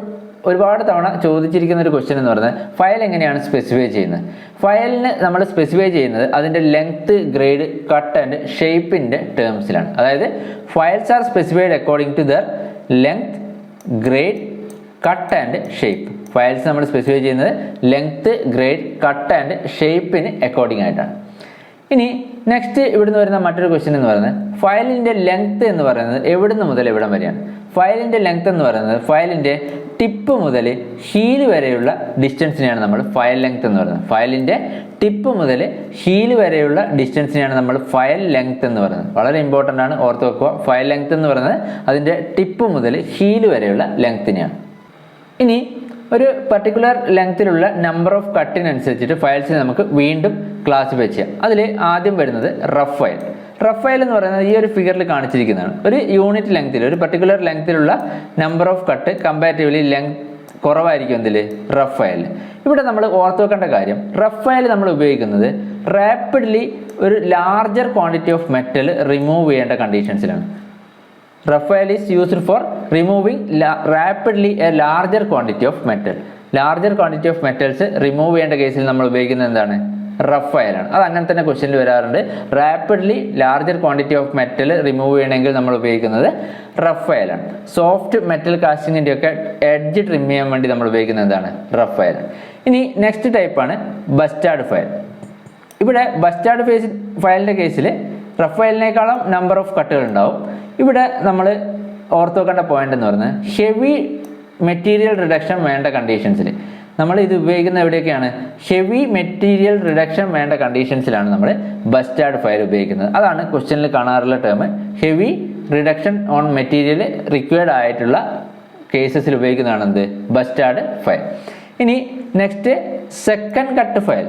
ഒരുപാട് തവണ ചോദിച്ചിരിക്കുന്ന ഒരു ക്വസ്റ്റ്യൻ എന്ന് പറയുന്നത് ഫയൽ എങ്ങനെയാണ് സ്പെസിഫൈ ചെയ്യുന്നത്. ഫയലിന് നമ്മൾ സ്പെസിഫൈ ചെയ്യുന്നത് അതിൻ്റെ ലെങ്ത്, ഗ്രേഡ്, കട്ട് ആൻഡ് ഷേപ്പിൻ്റെ ടേംസിലാണ്. അതായത് files are specified according to their length, grade, cut and shape. Files നമ്മൾ സ്പെസിഫൈ ചെയ്യുന്നത് ലെങ്ത്, ഗ്രേഡ്, കട്ട് ആൻഡ് ഷേപ്പിന് അക്കോർഡിംഗ് ആയിട്ടാണ്. ഇനി നെക്സ്റ്റ് ഇവിടുന്ന് വരുന്ന മറ്റൊരു ക്വസ്റ്റ്യൻ എന്ന് പറയുന്നത് ഫയലിൻ്റെ ലെങ്ത് എന്ന് പറയുന്നത് എവിടുന്ന് മുതൽ എവിടം വരെയാണ്. ഫയലിൻ്റെ ലെങ്ത് എന്ന് പറയുന്നത് ഫയലിൻ്റെ ടിപ്പ് മുതൽ ഹീല് വരെയുള്ള ഡിസ്റ്റൻസിനെയാണ് നമ്മൾ ഫയൽ ലെങ്ത് എന്ന് പറയുന്നത്. ഫയലിൻ്റെ ടിപ്പ് മുതൽ ഹീല് വരെയുള്ള ഡിസ്റ്റൻസിനെയാണ് നമ്മൾ ഫയൽ ലെങ്ത് എന്ന് പറയുന്നത്. വളരെ ഇമ്പോർട്ടൻ്റ് ആണ്, ഓർത്ത് വെക്കുക. ഫയൽ ലെങ്ത് എന്ന് പറയുന്നത് അതിൻ്റെ ടിപ്പ് മുതൽ ഹീല് വരെയുള്ള ലെങ്ത്തിനെയാണ്. ഇനി ഒരു പർട്ടിക്കുലർ ലെങ്ത്തിലുള്ള നമ്പർ ഓഫ് കട്ടിനനുസരിച്ചിട്ട് ഫയൽസിനെ നമുക്ക് വീണ്ടും ക്ലാസിഫൈ ചെയ്യാം. അതിൽ ആദ്യം വരുന്നത് റഫ് ഫയൽ. റഫ് ഫയൽ എന്ന് പറയുന്നത് ഈ ഒരു ഫിഗറിൽ കാണിച്ചിരിക്കുന്നതാണ്. ഒരു യൂണിറ്റ് ലെങ്ത്തിൽ, ഒരു പർട്ടിക്കുലർ ലെങ്ത്തിലുള്ള number of cut comparatively length കുറവായിരിക്കും എന്തിൽ, റഫ് ഫയൽ. ഇവിടെ നമ്മൾ ഓർത്ത് വെക്കേണ്ട കാര്യം, റഫ് ഫയൽ നമ്മൾ ഉപയോഗിക്കുന്നത് റാപ്പിഡ്ലി ഒരു larger quantity of metal remove ചെയ്യേണ്ട കണ്ടീഷൻസിലാണ്. Rough file is used for removing rapidly a larger quantity of metal. Larger quantity of metals remove ചെയ്യേണ്ട കേസിൽ നമ്മൾ ഉപയോഗിക്കുന്നത് എന്താണ്, റഫ് ഫയലാണ്. അത് അങ്ങനെ തന്നെ ക്വസ്റ്റ്യനിൽ വരാറുണ്ട്. Rapidly larger quantity of metal remove ചെയ്യണമെങ്കിൽ നമ്മൾ ഉപയോഗിക്കുന്നത് റഫ് ഫയലാണ്. സോഫ്റ്റ് മെറ്റൽ കാസ്റ്റിങ്ങിൻ്റെ ഒക്കെ എഡ്ജ് ട്രിം ചെയ്യാൻ വേണ്ടി നമ്മൾ ഉപയോഗിക്കുന്നത് എന്താണ്, റഫ് ഫയലാണ്. ഇനി നെക്സ്റ്റ് ടൈപ്പാണ് ബസ്റ്റാർഡ് ഫയൽ. ഇവിടെ ബസ്റ്റാർഡ് ഫയലിൻ്റെ കേസിൽ റഫ് ഫയലിനേക്കാളും നമ്പർ ഓഫ് കട്ടുകൾ ഉണ്ടാവും. ഇവിടെ നമ്മൾ ഓർത്ത് വെക്കേണ്ട പോയിന്റ് എന്ന് പറയുന്നത് ഹെവി മെറ്റീരിയൽ റിഡക്ഷൻ വേണ്ട കണ്ടീഷൻസിൽ നമ്മൾ ഇത് ഉപയോഗിക്കുന്ന എവിടെയൊക്കെയാണ്, ഹെവി മെറ്റീരിയൽ റിഡക്ഷൻ വേണ്ട കണ്ടീഷൻസിലാണ് നമ്മൾ ബസ്റ്റാർഡ് ഫയൽ ഉപയോഗിക്കുന്നത്. അതാണ് ക്വസ്റ്റ്യനിൽ കാണാറുള്ള term. Heavy reduction on material required ആയിട്ടുള്ള കേസസിൽ ഉപയോഗിക്കുന്നതാണ് എന്ത്, ബസ്റ്റാർഡ് ഫയൽ. ഇനി നെക്സ്റ്റ് സെക്കൻഡ് കട്ട് ഫയൽ.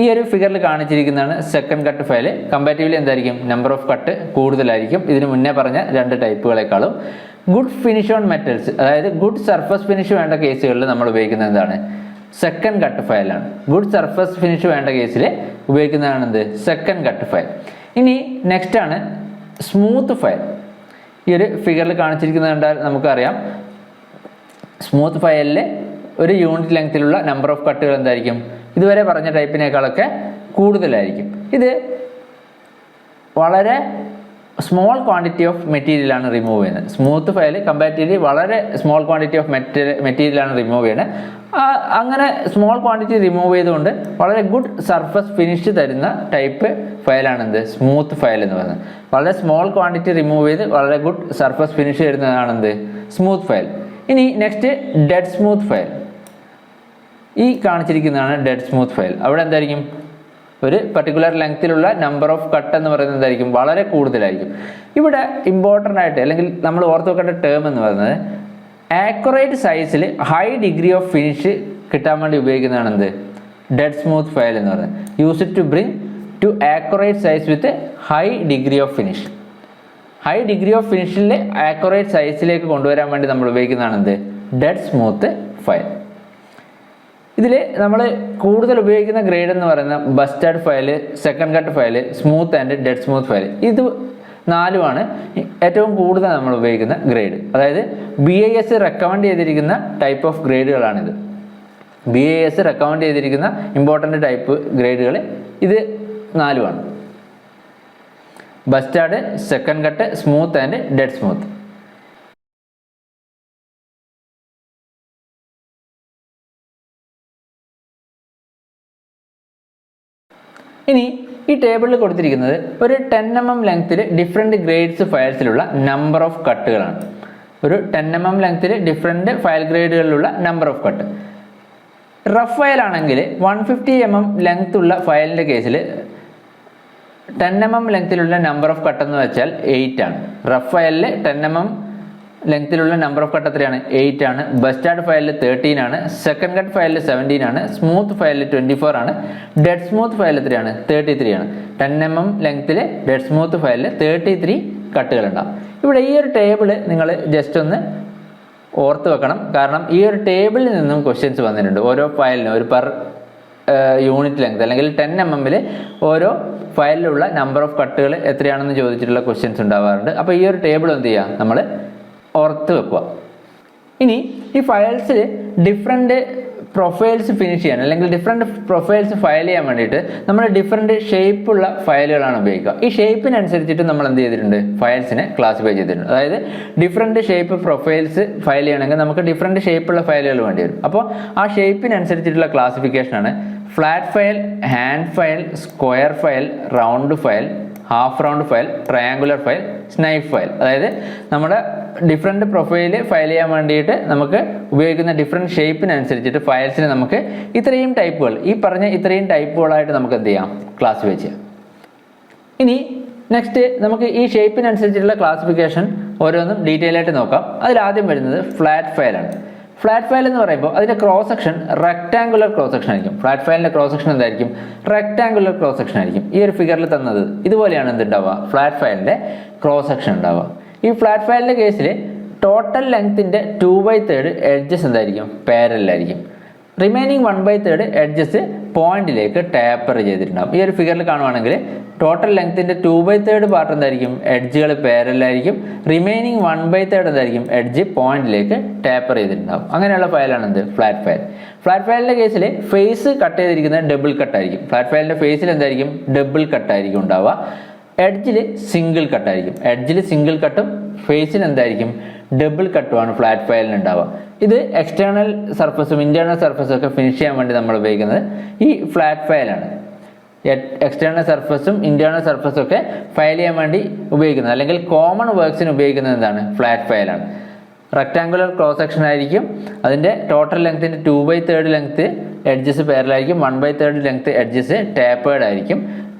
ഈ ഒരു ഫിഗറിൽ കാണിച്ചിരിക്കുന്നതാണ് സെക്കൻഡ് കട്ട് ഫയൽ. കമ്പാരിറ്റീവ്ലി എന്തായിരിക്കും, നമ്പർ ഓഫ് കട്ട് കൂടുതലായിരിക്കും ഇതിന് മുന്നേ പറഞ്ഞ രണ്ട് ടൈപ്പുകളെക്കാളും. ഗുഡ് ഫിനിഷ് ഓൺ മെറ്റൽസ്, അതായത് ഗുഡ് സർഫസ് ഫിനിഷ് വേണ്ട കേസുകളിൽ നമ്മൾ ഉപയോഗിക്കുന്നത് എന്താണ്, സെക്കൻഡ് കട്ട് ഫയലാണ്. ഗുഡ് സർഫസ് ഫിനിഷ് വേണ്ട കേസിൽ ഉപയോഗിക്കുന്നതാണ് എന്ത്, സെക്കൻഡ് കട്ട് ഫയൽ. ഇനി നെക്സ്റ്റ് ആണ് സ്മൂത്ത് ഫയൽ. ഈ ഒരു ഫിഗറിൽ കാണിച്ചിരിക്കുന്നത് കണ്ടാൽ നമുക്കറിയാം, സ്മൂത്ത് ഫയലിൽ ഒരു യൂണിറ്റ് ലെങ്ത്തിലുള്ള നമ്പർ ഓഫ് കട്ടുകൾ എന്തായിരിക്കും, ഇതുവരെ പറഞ്ഞ ടൈപ്പിനേക്കാളൊക്കെ കൂടുതലായിരിക്കും. ഇത് വളരെ സ്മോൾ ക്വാണ്ടിറ്റി ഓഫ് മെറ്റീരിയലാണ് റിമൂവ് ചെയ്യുന്നത്. സ്മൂത്ത് ഫയൽ കമ്പാരിറ്റീവ്ലി വളരെ സ്മോൾ ക്വാണ്ടിറ്റി ഓഫ് മെറ്റീരിയലാണ് റിമൂവ് ചെയ്യുന്നത്. അങ്ങനെ സ്മോൾ ക്വാണ്ടിറ്റി റിമൂവ് ചെയ്തുകൊണ്ട് വളരെ ഗുഡ് സർഫസ് ഫിനിഷ് തരുന്ന ടൈപ്പ് ഫയലാണ് എന്ത്, സ്മൂത്ത് ഫയൽ എന്ന് പറയുന്നത്. വളരെ സ്മോൾ ക്വാണ്ടിറ്റി റിമൂവ് ചെയ്ത് വളരെ ഗുഡ് സർഫസ് ഫിനിഷ് തരുന്നതാണ് എന്ത്, സ്മൂത്ത് ഫയൽ. ഇനി നെക്സ്റ്റ് ഡെഡ് സ്മൂത്ത് ഫയൽ. ഈ കാണിച്ചിരിക്കുന്നതാണ് ഡെഡ് സ്മൂത്ത് ഫയൽ. അവിടെ എന്തായിരിക്കും, ഒരു പർട്ടിക്കുലർ ലെങ്ത്തിലുള്ള നമ്പർ ഓഫ് കട്ട് എന്ന് പറയുന്നത് എന്തായിരിക്കും, വളരെ കൂടുതലായിരിക്കും. ഇവിടെ ഇമ്പോർട്ടൻ്റ് ആയിട്ട് അല്ലെങ്കിൽ നമ്മൾ ഓർത്ത് വെക്കേണ്ട ടേം എന്ന് പറയുന്നത് ആക്യുറേറ്റ് സൈസിൽ ഹൈ ഡിഗ്രി ഓഫ് ഫിനിഷ് കിട്ടാൻ വേണ്ടി ഉപയോഗിക്കുന്നതാണ് എന്ത്, ഡെഡ് സ്മൂത്ത് ഫയൽ എന്ന് പറയുന്നത്. Use it to bring to accurate size with high degree of finish. High degree of ഫിനിഷിൽ ആക്യുറേറ്റ് സൈസിലേക്ക് കൊണ്ടുവരാൻ വേണ്ടി നമ്മൾ ഉപയോഗിക്കുന്നതാണ് എന്ത്, ഡെഡ് സ്മൂത്ത് ഫയൽ. ഇതിൽ നമ്മൾ കൂടുതൽ ഉപയോഗിക്കുന്ന ഗ്രേഡ് എന്ന് പറയുന്നത് bastard file, second cut file, smooth and dead smooth file. ഇത് നാലുമാണ് ഏറ്റവും കൂടുതൽ നമ്മൾ ഉപയോഗിക്കുന്ന ഗ്രേഡ്. അതായത് BIS റെക്കമെൻഡ് ചെയ്തിരിക്കുന്ന ടൈപ്പ് ഓഫ് ഗ്രേഡുകളാണിത്. BIS റെക്കമെൻഡ് ചെയ്തിരിക്കുന്ന ഇമ്പോർട്ടൻ്റ് ടൈപ്പ് ഗ്രേഡുകൾ ഇത് നാലുമാണ്: bastard, second cut, smooth and dead smooth. ഇനി ഈ ടേബിളിൽ കൊടുത്തിരിക്കുന്നത് ഒരു 10 mm ലെങ്ത്തിൽ ഡിഫറെൻറ്റ് ഗ്രേഡ്സ് ഫയൽസിലുള്ള നമ്പർ ഓഫ് കട്ടുകളാണ്. ഒരു 10 mm ലെങ്ത്തിൽ ഡിഫറെൻറ്റ് ഫയൽ ഗ്രേഡുകളിലുള്ള number of cut. Rough file ആണെങ്കിൽ 150 mm ലെങ്ത് ഉള്ള ഫയലിൻ്റെ കേസിൽ 10 mm ലെങ്ത്തിലുള്ള നമ്പർ ഓഫ് കട്ട് എന്ന് വെച്ചാൽ 8 ആണ്. റഫ് ഫയലിൽ 10 mm ലെങ്ത്തിലുള്ള നമ്പർ ഓഫ് കട്ട് എത്രയാണ്, 8 ആണ്. ബസ്റ്റാർഡ് ഫയലിൽ 13 ആണ്. സെക്കൻഡ് കട്ട് ഫയലിൽ 17 ആണ്. സ്മൂത്ത് ഫയലിൽ 24 ആണ്. ഡെഡ് സ്മൂത്ത് ഫയൽ എത്രയാണ്, 33 ആണ്. 10 mm ലെങ്ത്തിൽ ഡെഡ് സ്മൂത്ത് ഫയലിൽ 33 കട്ടുകളുണ്ടാവും. ഇവിടെ ഈ ഒരു ടേബിൾ നിങ്ങൾ ജസ്റ്റ് ഒന്ന് ഓർത്ത് വെക്കണം. കാരണം ഈ ഒരു ടേബിളിൽ നിന്നും ക്വസ്റ്റ്യൻസ് വന്നിട്ടുണ്ട്. ഓരോ ഫയലിനും ഒരു പെർ യൂണിറ്റ് ലെങ്ത് അല്ലെങ്കിൽ 10 mm ഓരോ ഫയലിലുള്ള നമ്പർ ഓഫ് കട്ടുകൾ എത്രയാണെന്ന് ചോദിച്ചിട്ടുള്ള ക്വസ്റ്റ്യൻസ് ഉണ്ടാവാറുണ്ട്. അപ്പോൾ ഈ ഒരു ടേബിൾ എന്ത് ചെയ്യുക, നമ്മൾ ഓർത്ത് വെക്കുക. ഇനി ഈ ഫയൽസിൽ ഡിഫറെൻറ്റ് പ്രൊഫൈൽസ് ഫിനിഷ് ചെയ്യാൻ അല്ലെങ്കിൽ ഡിഫറെൻറ്റ് പ്രൊഫൈൽസ് ഫയൽ ചെയ്യാൻ വേണ്ടിയിട്ട് നമ്മൾ ഡിഫറെൻറ്റ് ഷേപ്പുള്ള ഫയലുകളാണ് ഉപയോഗിക്കുക. ഈ ഷേപ്പിനനുസരിച്ചിട്ട് നമ്മൾ എന്ത് ചെയ്തിട്ടുണ്ട്, ഫയൽസിനെ ക്ലാസിഫൈ ചെയ്തിട്ടുണ്ട്. അതായത് ഡിഫറെൻറ്റ് ഷേപ്പ് പ്രൊഫൈൽസ് ഫയൽ ചെയ്യണമെങ്കിൽ നമുക്ക് ഡിഫറെൻറ്റ് ഷേപ്പുള്ള ഫയലുകൾ വേണ്ടി വരും. അപ്പോൾ ആ ഷേപ്പിനനുസരിച്ചിട്ടുള്ള ക്ലാസിഫിക്കേഷനാണ് flat file, hand file, square file, round file, half round file, triangular file, knife file. അതായത് നമ്മുടെ ഡിഫറെൻറ്റ് പ്രൊഫൈൽ ഫയൽ ചെയ്യാൻ വേണ്ടിയിട്ട് നമുക്ക് ഉപയോഗിക്കുന്ന ഡിഫറെൻറ്റ് ഷേപ്പിനനുസരിച്ചിട്ട് ഫയൽസിന് നമുക്ക് ഇത്രയും ടൈപ്പുകൾ, ഈ പറഞ്ഞ ഇത്രയും ടൈപ്പുകളായിട്ട് നമുക്ക് എന്ത് ചെയ്യാം, ക്ലാസിഫൈ ചെയ്യാം. ഇനി നെക്സ്റ്റ് നമുക്ക് ഈ ഷേപ്പിനനുസരിച്ചിട്ടുള്ള ക്ലാസിഫിക്കേഷൻ ഓരോന്നും ഡീറ്റെയിൽ ആയിട്ട് നോക്കാം. അതിലാദ്യം വരുന്നത് ഫ്ലാറ്റ് ഫയലാണ്. ഫ്ലാറ്റ് ഫയൽ എന്ന് പറയുമ്പോൾ അതിൻ്റെ cross section rectangular cross section ആയിരിക്കും. ഫ്ലാറ്റ് ഫയലിൻ്റെ ക്രോസ് സെക്ഷൻ എന്തായിരിക്കും, റെക്ടാങ്കുലർ ക്രോസ് സെക്ഷൻ ആയിരിക്കും. ഈ ഒരു ഫിഗറിൽ തന്നത് ഇതുപോലെയാണ് എന്തുണ്ടാവുക, ഫ്ലാറ്റ് ഫയലിൻ്റെ ക്രോസ് സെക്ഷൻ ഉണ്ടാവുക. ഈ ഫ്ലാറ്റ് ഫയലിൻ്റെ കേസിൽ ടോട്ടൽ ലെങ്ത്തിൻ്റെ 2/3 എഡ്ജസ് എന്തായിരിക്കും, പാരലായിരിക്കും. റിമൈനിങ് 1/3 എഡ്ജസ് പോയിന്റിലേക്ക് ടാപ്പർ ചെയ്തിട്ടുണ്ടാകും. ഈ ഒരു ഫിഗറിൽ കാണുവാണെങ്കിൽ ടോട്ടൽ ലെങ്ത്തിൻ്റെ 2/3 പാർട്ട് എന്തായിരിക്കും, എഡ്ജുകൾ പാരലായിരിക്കും. റിമൈനിങ് 1/3 എന്തായിരിക്കും, എഡ്ജ് പോയിന്റിലേക്ക് ടാപ്പർ ചെയ്തിട്ടുണ്ടാകും. അങ്ങനെയുള്ള ഫയലാണ് എന്ത്, ഫ്ലാറ്റ് ഫയൽ. ഫ്ലാറ്റ് ഫയലിൻ്റെ കേസിൽ ഫേസ് കട്ട് ചെയ്തിരിക്കുന്നത് ഡബിൾ കട്ടായിരിക്കും. ഫ്ലാറ്റ് ഫയലിൻ്റെ ഫേസിൽ എന്തായിരിക്കും, ഡബിൾ കട്ടായിരിക്കും ഉണ്ടാവുക. എഡ്ജിൽ സിംഗിൾ കട്ടായിരിക്കും. എഡ്ജിൽ സിംഗിൾ കട്ടും ഫേസിൽ എന്തായിരിക്കും, ഡബിൾ കട്ടുമാണ് ഫ്ലാറ്റ് ഫയലിന് ഉണ്ടാവുക. ഇത് എക്സ്റ്റേണൽ സർഫസും ഇന്റേണൽ സർഫസും ഒക്കെ ഫിനിഷ് ചെയ്യാൻ വേണ്ടി നമ്മൾ ഉപയോഗിക്കുന്നത് ഈ ഫ്ലാറ്റ് ഫയലാണ്. എക്സ്റ്റേണൽ സർഫസും ഇന്റേണൽ സർഫസും ഒക്കെ ഫയൽ ചെയ്യാൻ വേണ്ടി ഉപയോഗിക്കുന്നത് അല്ലെങ്കിൽ കോമൺ വർക്ക്സിന് ഉപയോഗിക്കുന്നത് എന്താണ്, ഫ്ലാറ്റ് ഫയലാണ്. റെക്ടാങ്കുലർ ക്രോസ് സെക്ഷൻ ആയിരിക്കും. അതിൻ്റെ ടോട്ടൽ ലെങ്ത്തിൻ്റെ 2/3 ലെങ്ത്ത് എഡ്ജസ് പാരലായിരിക്കും. 1/3 ലെങ്ത്ത് എഡ്ജസ് ടാപ്പേർഡ് ആയിരിക്കും.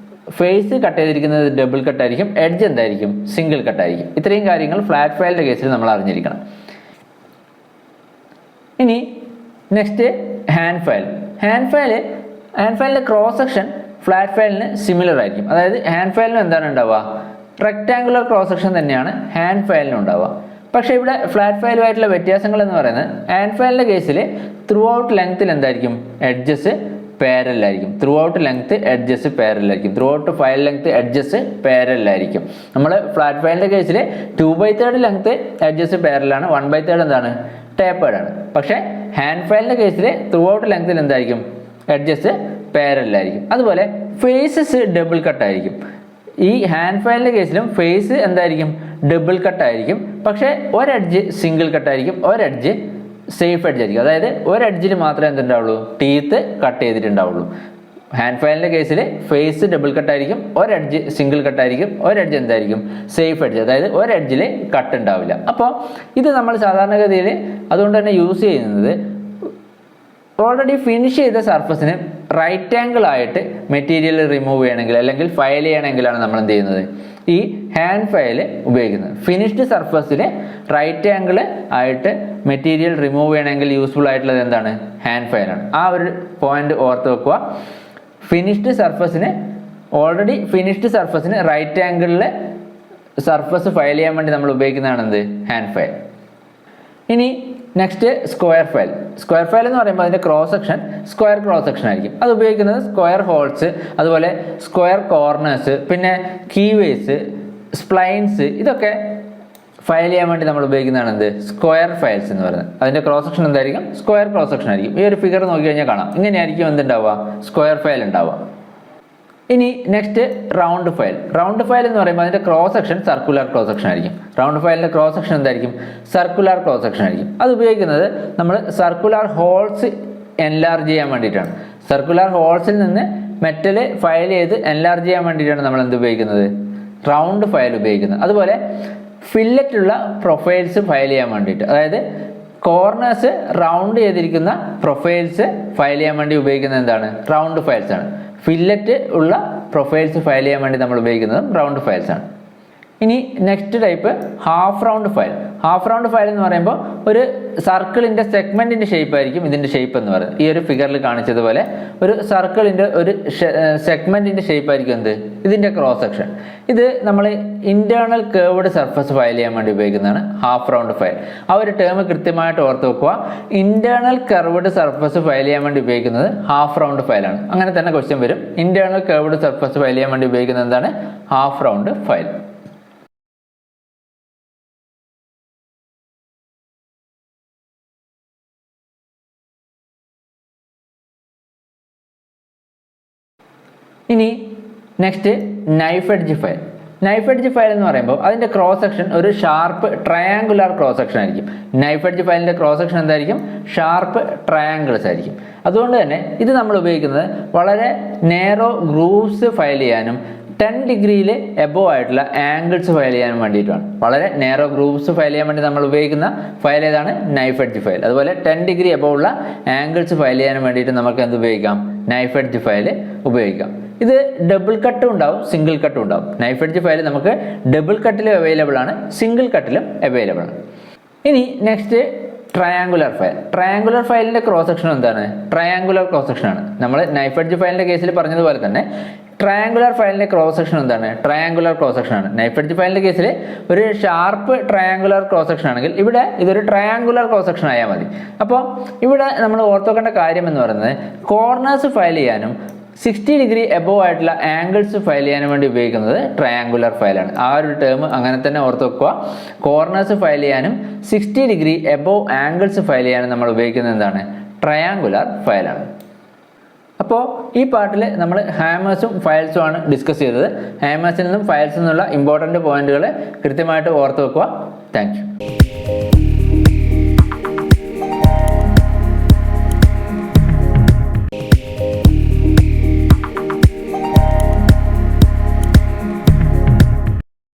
ഫേസ് കട്ട് ചെയ്തിരിക്കുന്നത് ഡബിൾ കട്ടായിരിക്കും. എഡ്ജ് എന്തായിരിക്കും, സിംഗിൾ കട്ടായിരിക്കും. ഇത്രയും കാര്യങ്ങൾ ഫ്ലാറ്റ് ഫയലിൻ്റെ കേസിൽ നമ്മൾ അറിഞ്ഞിരിക്കണം. ഇനി നെക്സ്റ്റ് ഹാൻഡ് ഫയൽ. ഹാൻഡ് ഫയലിൻ്റെ ക്രോസ് സെക്ഷൻ ഫ്ലാറ്റ് ഫയലിന് സിമിലർ ആയിരിക്കും. അതായത് ഹാൻഡ് ഫയലിന് എന്താണ് ഉണ്ടാവുക, റെക്ടാങ്കുലർ ക്രോസ് സെക്ഷൻ തന്നെയാണ് ഹാൻഡ് ഫയലിന് ഉണ്ടാവുക. പക്ഷേ ഇവിടെ ഫ്ലാറ്റ് ഫയലുമായിട്ടുള്ള വ്യത്യാസങ്ങൾ എന്ന് പറയുന്നത് ഹാൻഡ് ഫയലിൻ്റെ കേസിൽ ത്രൂ ഔട്ട് ലെങ്ത്തിൽ എന്തായിരിക്കും, എഡ്ജസ് പാരലായിരിക്കും. ത്രൂ ഔട്ട് ലെങ്ത്ത് എഡ്ജസ് പാരലായിരിക്കും. Throughout file length edges പാരലായിരിക്കും. നമ്മൾ ഫ്ലാറ്റ് ഫയലിൻ്റെ കേസിൽ 2/3 ലെങ്ത്ത് എഡ്ജസ് പാരലാണ്. 1/3 എന്താണ്, ടാപ്പേർഡ് ആണ്. പക്ഷേ ഹാൻഡ് ഫയലിൻ്റെ കേസിൽ ത്രൂ ഔട്ട് ലെങ്ത്തിൽ എന്തായിരിക്കും, എഡ്ജസ് പാരലായിരിക്കും. അതുപോലെ ഫേസസ് ഡബിൾ കട്ടായിരിക്കും. ഈ ഹാൻഡ് ഫയലിൻ്റെ കേസിലും ഫേസ് എന്തായിരിക്കും, ഡബിൾ കട്ടായിരിക്കും. പക്ഷേ ഒരെഡ്ജ് സിംഗിൾ കട്ടായിരിക്കും, ഒരെഡ്ജ് സേഫ് എഡ്ജ് ആയിരിക്കും. അതായത് ഒരെഡ്ജിൽ മാത്രമേ എന്തുണ്ടാവുള്ളൂ, ടീത്ത് കട്ട് ചെയ്തിട്ടുണ്ടാവുള്ളൂ. ഹാൻഡ് ഫയലിൻ്റെ കേസിൽ ഫേസ് ഡബിൾ കട്ടായിരിക്കും, ഒരെഡ്ജ് സിംഗിൾ കട്ടായിരിക്കും, ഒരെഡ്ജ് എന്തായിരിക്കും, സേഫ് എഡ്ജ്. അതായത് ഒരെഡ്ജിൽ കട്ട് ഉണ്ടാവില്ല. അപ്പോൾ ഇത് നമ്മൾ സാധാരണഗതിയിൽ അതുകൊണ്ട് തന്നെ യൂസ് ചെയ്യുന്നത് ഓൾറെഡി ഫിനിഷ് ചെയ്ത സർഫസിന് റൈറ്റ് ആംഗിൾ ആയിട്ട് മെറ്റീരിയൽ റിമൂവ് ചെയ്യണമെങ്കിൽ അല്ലെങ്കിൽ ഫയൽ ചെയ്യണമെങ്കിലാണ് നമ്മൾ എന്ത് ചെയ്യുന്നത്, ഈ ഹാൻഡ് ഫയൽ ഉപയോഗിക്കുന്നത്. ഫിനിഷ്ഡ് സർഫസിൽ റൈറ്റ് ആംഗിൾ ആയിട്ട് മെറ്റീരിയൽ റിമൂവ് ചെയ്യണമെങ്കിൽ യൂസ്ഫുൾ ആയിട്ടുള്ളത് എന്താണ്, ഹാൻഡ് ഫയലാണ്. ആ ഒരു പോയിന്റ് ഓർത്ത് വെക്കുക. ഓൾറെഡി ഫിനിഷ്ഡ് സർഫസിന് റൈറ്റ് ആംഗിളിൽ സർഫസ് ഫയൽ ചെയ്യാൻ വേണ്ടി നമ്മൾ ഉപയോഗിക്കുന്നതാണ് എന്ത്, ഹാൻഡ് ഫയൽ. ഇനി next square file. Square file എന്ന് പറയുമ്പോൾ അതിൻ്റെ cross section square cross section ആയിരിക്കും. അത് ഉപയോഗിക്കുന്നത് സ്ക്വയർ ഹോൾസ്, അതുപോലെ സ്ക്വയർ കോർണേഴ്സ്, പിന്നെ കീവേസ്, സ്പ്ലൈൻസ്, ഇതൊക്കെ ഫയൽ ചെയ്യാൻ വേണ്ടി നമ്മൾ ഉപയോഗിക്കുന്നതാണ് എന്ത്, സ്ക്വയർ ഫയൽസ് എന്ന് പറയുന്നത്. അതിൻ്റെ ക്രോസ് സെക്ഷൻ എന്തായിരിക്കും, സ്ക്വയർ ക്രോസ് സെക്ഷൻ ആയിരിക്കും. ഈ ഒരു ഫിഗർ നോക്കി കഴിഞ്ഞാൽ കാണാം. ഇങ്ങനെയായിരിക്കും എന്തുണ്ടാവുക, സ്ക്വയർ ഫയൽ ഉണ്ടാവുക. ഇനി next round file. Round file എന്ന് പറയുമ്പോൾ അതിൻ്റെ cross section circular cross section ആയിരിക്കും. റൗണ്ട് ഫയലിൻ്റെ ക്രോസ് സെക്ഷൻ എന്തായിരിക്കും, സർക്കുലർ ക്രോസ് സെക്ഷൻ ആയിരിക്കും. അത് ഉപയോഗിക്കുന്നത് നമ്മൾ സർക്കുലർ ഹോൾസ് എൻലാർജ് ചെയ്യാൻ വേണ്ടിയിട്ടാണ്. സർക്കുലർ ഹോൾസിൽ നിന്ന് മെറ്റൽ ഫയൽ ചെയ്ത് എൻലാർജ് ചെയ്യാൻ വേണ്ടിയിട്ടാണ് നമ്മൾ എന്ത് ഉപയോഗിക്കുന്നത്, റൗണ്ട് ഫയൽ ഉപയോഗിക്കുന്നത്. അതുപോലെ ഫില്ലറ്റുള്ള പ്രൊഫൈൽസ് ഫയൽ ചെയ്യാൻ വേണ്ടിയിട്ട്, അതായത് കോർണേഴ്സ് റൗണ്ട് ചെയ്തിരിക്കുന്ന പ്രൊഫൈൽസ് ഫയൽ ചെയ്യാൻ വേണ്ടി ഉപയോഗിക്കുന്നത് എന്താണ്, റൗണ്ട് ഫയൽസ് ആണ്. ഫില്ലറ്റ് ഉള്ള പ്രൊഫൈൽസ് ഫയൽ ചെയ്യാൻ വേണ്ടി നമ്മൾ ഉപയോഗിക്കുന്നത് റൗണ്ട് ഫയൽസ് ആണ്. ഇനി next type half round file. Half round file എന്ന് പറയുമ്പോൾ ഒരു സർക്കിളിൻ്റെ സെഗ്മെൻറ്റിൻ്റെ ഷേപ്പ് ആയിരിക്കും ഇതിൻ്റെ ഷേപ്പ് എന്ന് പറയുന്നത്. ഈ ഒരു ഫിഗറിൽ കാണിച്ചതുപോലെ ഒരു സർക്കിളിൻ്റെ ഒരു സെഗ്മെൻറ്റിൻ്റെ ഷേപ്പ് ആയിരിക്കും എന്ത്, ഇതിൻ്റെ ക്രോസ് സെക്ഷൻ. ഇത് നമ്മൾ ഇൻറ്റേർണൽ കേർവ്ഡ് സർഫസ് ഫയൽ ചെയ്യാൻ വേണ്ടി ഉപയോഗിക്കുന്നതാണ് ഹാഫ് റൗണ്ട് ഫയൽ. ആ ഒരു ടേം കൃത്യമായിട്ട് ഓർത്ത് വെക്കുക. ഇൻറ്റേർണൽ കർവ്ഡ് സർഫസ് ഫയൽ ചെയ്യാൻ വേണ്ടി ഉപയോഗിക്കുന്നത് ഹാഫ് റൗണ്ട് ഫയലാണ്. അങ്ങനെ തന്നെ ക്വസ്റ്റ്യൻ വരും. ഇൻറ്റേർണൽ കേർവ്ഡ് സർഫസ് ഫയൽ ചെയ്യാൻ വേണ്ടി ഉപയോഗിക്കുന്നത് എന്താണ്, ഹാഫ് റൗണ്ട് ഫയൽ. ഇനി next knife edge file. Knife edge file എന്ന് പറയുമ്പോൾ അതിൻ്റെ ക്രോസ് സെക്ഷൻ ഒരു ഷാർപ്പ് ട്രയാങ്കുലർ ക്രോസ് സെക്ഷൻ ആയിരിക്കും. നൈഫ് എഡ്ജ് ഫയലിൻ്റെ ക്രോസ് സെക്ഷൻ എന്തായിരിക്കും? ഷാർപ്പ് ട്രയാങ്കിൾസ് ആയിരിക്കും. അതുകൊണ്ട് തന്നെ ഇത് നമ്മൾ ഉപയോഗിക്കുന്നത് വളരെ നേരോ ഗ്രൂവ്സ് ഫയൽ ചെയ്യാനും 10 ഡിഗ്രിയിൽ എബോവ് ആയിട്ടുള്ള ആംഗിൾസ് ഫയൽ ചെയ്യാൻ വേണ്ടിയിട്ടാണ്. വളരെ നേരോ ഗ്രൂവ്സ് ഫയൽ ചെയ്യാൻ വേണ്ടി നമ്മൾ ഉപയോഗിക്കുന്ന ഫയൽ ഏതാണ്? Knife edge file. അതുപോലെ 10 ഡിഗ്രി എബോവ് ഉള്ള ആംഗിൾസ് ഫയൽ ചെയ്യാൻ വേണ്ടിയിട്ട് നമുക്ക് എന്ത് ഉപയോഗിക്കാം? നൈഫ് എഡ്ജ് ഫയൽ ഉപയോഗിക്കാം. ഇത് ഡബിൾ കട്ടും ഉണ്ടാവും, സിംഗിൾ കട്ടും ഉണ്ടാവും. നൈഫ് എഡ്ജ് ഫയൽ നമുക്ക് ഡബിൾ കട്ടിലും അവൈലബിൾ ആണ്, സിംഗിൾ കട്ടിലും അവൈലബിൾ ആണ്. ഇനി നെക്സ്റ്റ് ട്രയാങ്കുലർ ഫയൽ. ട്രയാങ്കുലർ ഫയലിൻ്റെ ക്രോസ് സെക്ഷൻ എന്താണ്? ട്രയാങ്കുലർ ക്രോസ് സെക്ഷൻ ആണ്. നമ്മൾ നൈഫ് എഡ്ജ് ഫയലിൻ്റെ കേസിൽ പറഞ്ഞതുപോലെ തന്നെ ട്രയാങ്കുലർ ഫയലിൻ്റെ ക്രോസ് സെക്ഷൻ എന്താണ്? ട്രയാങ്കുലർ ക്രോസ് സെക്ഷൻ ആണ്. നൈഫ് എഡ്ജ് ഫയലിൻ്റെ കേസിൽ ഒരു ഷാർപ്പ് ട്രയാങ്കുലർ ക്രോസ് സെക്ഷൻ ആണെങ്കിൽ ഇവിടെ ഇതൊരു ട്രയാങ്കുലർ ക്രോസ് സെക്ഷൻ ആയാൽ മതി. അപ്പോൾ ഇവിടെ നമ്മൾ ഓർത്തോക്കേണ്ട കാര്യം എന്ന് പറയുന്നത് കോർണേഴ്സ് ഫയൽ ചെയ്യാനും 60 ഡിഗ്രി എബോവ് ആയിട്ടുള്ള ആംഗിൾസ് ഫയൽ ചെയ്യാനും വേണ്ടി ഉപയോഗിക്കുന്നത് ട്രയാങ്കുലർ ഫയലാണ്. ആ ഒരു ടേം അങ്ങനെ തന്നെ ഓർത്ത് വെക്കുക. കോർണേഴ്സ് ഫയൽ ചെയ്യാനും 60 ഡിഗ്രി എബോവ് ആംഗിൾസ് ഫയൽ ചെയ്യാനും നമ്മൾ ഉപയോഗിക്കുന്നത് എന്താണ്? ട്രയാങ്കുലർ ഫയലാണ്. അപ്പോൾ ഈ പാർട്ടിൽ നമ്മൾ ഹാമേഴ്സും ഫയൽസും ആണ് ഡിസ്കസ് ചെയ്തത്. ഹാമേഴ്സിൽ നിന്നും ഫയൽസിൽ നിന്നുള്ള ഇമ്പോർട്ടൻറ്റ് പോയിന്റുകൾ കൃത്യമായിട്ട് ഓർത്ത് വെക്കുക. Thank you.